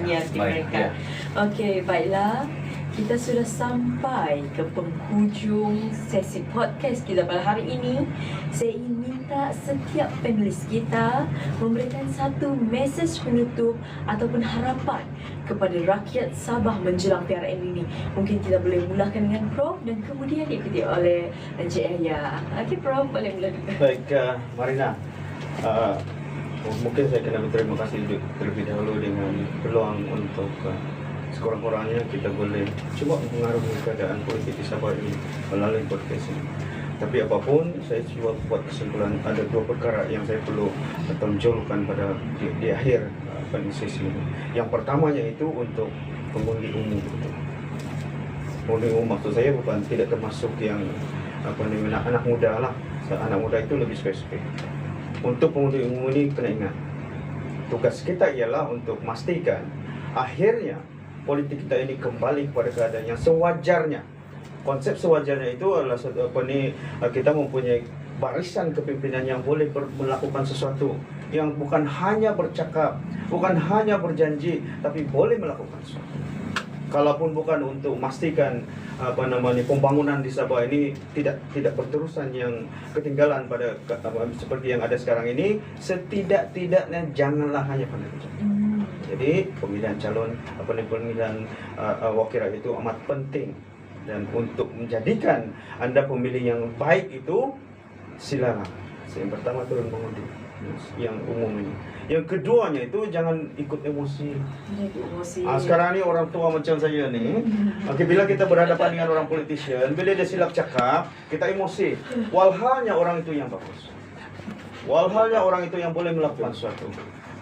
Ya. Okey, baiklah. Kita sudah sampai ke penghujung sesi podcast kita pada hari ini. Saya ingin minta setiap panelis kita memberikan satu mesej penutup ataupun harapan kepada rakyat Sabah menjelang PRN ini. Mungkin kita boleh mulakan dengan Prof dan kemudian diikuti oleh Encik Yahya. Okey Prof, boleh mula. Baik, Marina. Mungkin saya kena berterima kasih terlebih dahulu dengan peluang untuk sekurang-kurangnya kita boleh cuba mengaruhi keadaan politik di Sabah ini melalui podcast ini. Tapi apapun, saya cuba buat kesimpulan ada dua perkara yang saya perlu tonjolkan pada di akhir sesi ini. Yang pertamanya itu untuk pengundi umum. Pengundi umum maksud saya bukan tidak termasuk yang anak muda lah. Anak muda itu lebih spesifik. Untuk pengundi umum ini kena ingat, tugas kita ialah untuk memastikan akhirnya politik kita ini kembali kepada keadaan yang sewajarnya. Konsep sewajarnya itu adalah kita mempunyai barisan kepimpinan yang boleh melakukan sesuatu, yang bukan hanya bercakap, bukan hanya berjanji, tapi boleh melakukan sesuatu. Kalaupun bukan untuk memastikan pembangunan di Sabah ini tidak berterusan yang ketinggalan pada seperti yang ada sekarang ini, setidak-tidaknya janganlah hanya pada berjanji. Jadi pemilihan calon, pemilihan wakil rakyat itu amat penting, dan untuk menjadikan anda pemilih yang baik itu, silakan. Yang pertama turun mengundi, yang umum ini. Yang keduanya itu jangan ikut emosi. Sekarang ni orang tua macam saya ni, bila kita berhadapan dengan orang politician, bila dia silap cakap, kita emosi. Walhalnya orang itu yang bagus. Walhalnya orang itu yang boleh melakukan sesuatu.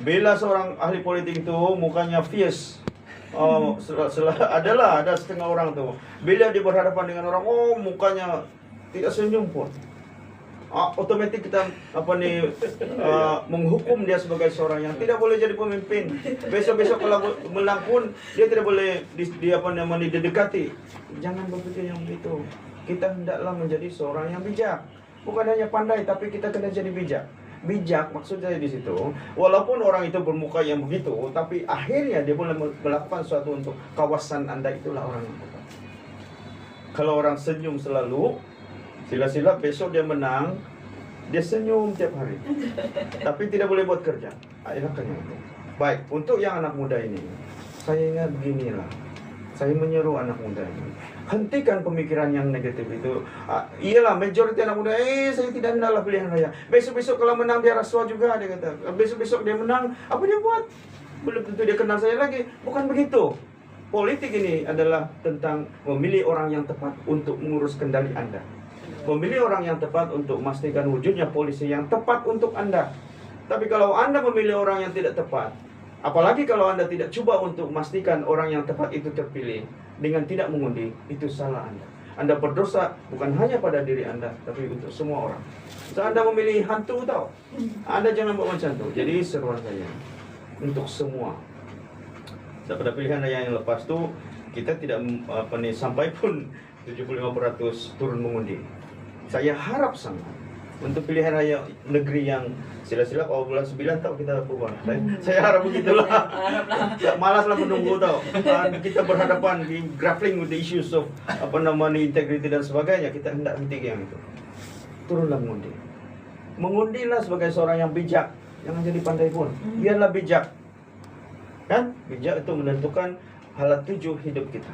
Bila seorang ahli politik itu mukanya fierce, ada setengah orang tu, bila dia berhadapan dengan orang, mukanya tidak senyum pun. Otomatis kita menghukum dia sebagai seorang yang tidak boleh jadi pemimpin. Besok-besok kalau menang pun dia tidak boleh didekati. Jangan berpikir yang begitu. Kita hendaklah menjadi seorang yang bijak. Bukan hanya pandai, tapi kita kena jadi bijak. Bijak maksudnya di situ, walaupun orang itu bermuka yang begitu, tapi akhirnya dia boleh melakukan sesuatu untuk kawasan Anda, itulah orang yang tepat. Kalau orang senyum selalu, sila-sila besok dia menang, dia senyum tiap hari, tapi tidak boleh buat kerja. Elakkan yang itu. Baik, untuk yang anak muda ini, saya ingat beginilah. Saya menyeru anak muda ini, hentikan pemikiran yang negatif itu. Iyalah, majoriti anak muda, saya tidak hendaklah pilihan raya. Besok-besok kalau menang dia rasuah juga, dia kata. Besok-besok dia menang, apa dia buat? Belum tentu dia kenal saya lagi. Bukan begitu. Politik ini adalah tentang memilih orang yang tepat untuk mengurus kendali Anda. Memilih orang yang tepat untuk memastikan wujudnya polisi yang tepat untuk Anda. Tapi kalau Anda memilih orang yang tidak tepat, apalagi kalau Anda tidak coba untuk memastikan orang yang tepat itu terpilih dengan tidak mengundi, itu salah Anda. Anda berdosa bukan hanya pada diri Anda, tapi untuk semua orang. So, Anda memilih hantu tahu. Anda jangan buat macam itu. Jadi seruan saya untuk semua. Pada pilihan raya yang lepas tu kita tidak sampai pun 75% turun mengundi. Saya harap sangat untuk pilihan raya negeri yang sila-sila kalau bulan 9 tahu kita perubahan. Saya harap begitulah. Malaslah menunggu tahu. Kita berhadapan di grappling with the issues of integrity dan sebagainya. Kita hendak henti yang itu. Turunlah mengundi. Mengundilah sebagai seorang yang bijak. Jangan jadi pandai pun. Biarlah bijak. Kan? Bijak itu menentukan hala tuju hidup kita.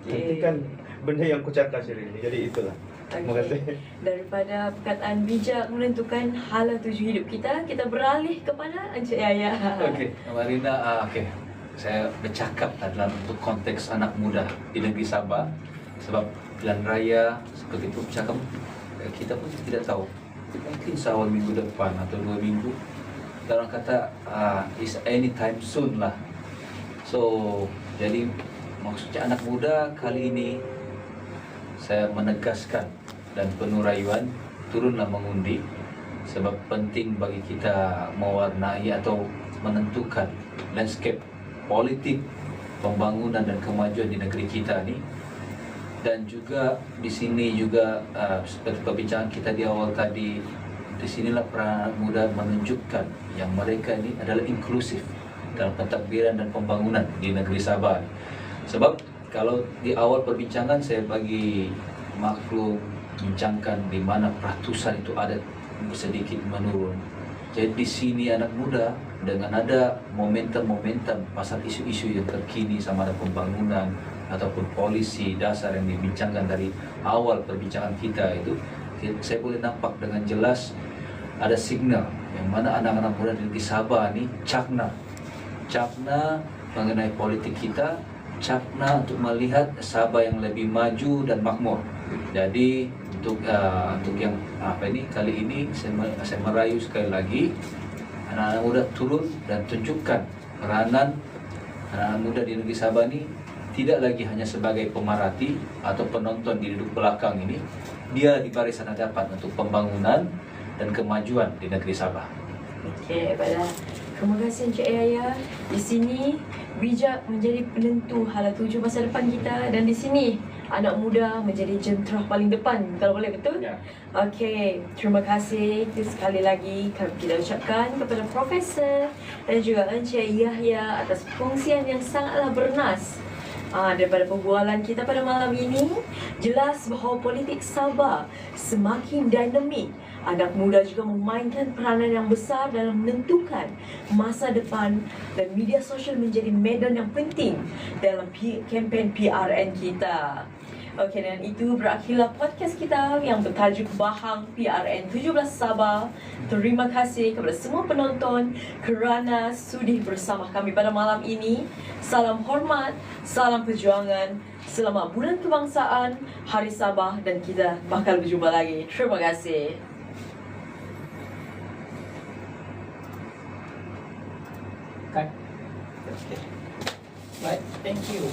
Hentikan benda yang kucak kasir ini. Jadi itulah. Terima kasih. Daripada perkataan bijak menentukan hala tuju hidup kita, kita beralih kepada Encik Yaya. Okey, Marina, saya bercakap dalam untuk konteks anak muda di negeri Sabah. Sebab pilihan raya seperti itu bercakap, kita pun tidak tahu. Mungkin seawal minggu depan atau 2 minggu. Dan orang kata is anytime soon lah. So, jadi maksudnya anak muda kali ini saya menegaskan dan penuh rayuan, turunlah mengundi. Sebab penting bagi kita mewarnai atau menentukan landscape politik, pembangunan dan kemajuan di negeri kita ni. Dan juga di sini juga seperti perbincangan kita di awal tadi, di sinilah peran anak muda menunjukkan yang mereka ini adalah inklusif dalam pentadbiran dan pembangunan di negeri Sabah. Sebab kalau di awal perbincangan saya bagi maklum bincangkan di mana peratusan itu ada sedikit menurun. Jadi di sini anak muda dengan ada momentum-momentum pasal isu-isu yang terkini sama ada pembangunan ataupun polisi dasar yang dibincangkan dari awal perbincangan kita itu, saya boleh nampak dengan jelas ada signal yang mana anak-anak muda di Sabah ni cakna mengenai politik kita, cakna untuk melihat Sabah yang lebih maju dan makmur. Jadi untuk yang kali ini saya merayu sekali lagi anak-anak muda turun dan tunjukkan peranan anak-anak muda di negeri Sabah ini tidak lagi hanya sebagai pemerhati atau penonton di duduk belakang ini, dia di barisan hadapan untuk pembangunan dan kemajuan di negeri Sabah. Okey, baiklah. Terima kasih Encik Yaya. Di sini bijak menjadi penentu hala tuju masa depan kita, dan di sini anak muda menjadi jentera paling depan, kalau boleh, betul? Ya. Okey, terima kasih sekali lagi kita ucapkan kepada Profesor dan juga Encik Yahya atas perkongsian yang sangatlah bernas. Daripada perbualan kita pada malam ini, jelas bahawa politik Sabah semakin dinamik. Anak muda juga memainkan peranan yang besar dalam menentukan masa depan, dan media sosial menjadi medan yang penting dalam kempen PRN kita. Okey, dan itu berakhirlah podcast kita yang bertajuk Bahang PRN 17 Sabah. Terima kasih kepada semua penonton kerana sudi bersama kami pada malam ini. Salam hormat, salam perjuangan, selamat Bulan Kebangsaan, Hari Sabah, dan kita bakal berjumpa lagi. Terima kasih. Okay. Right, thank you.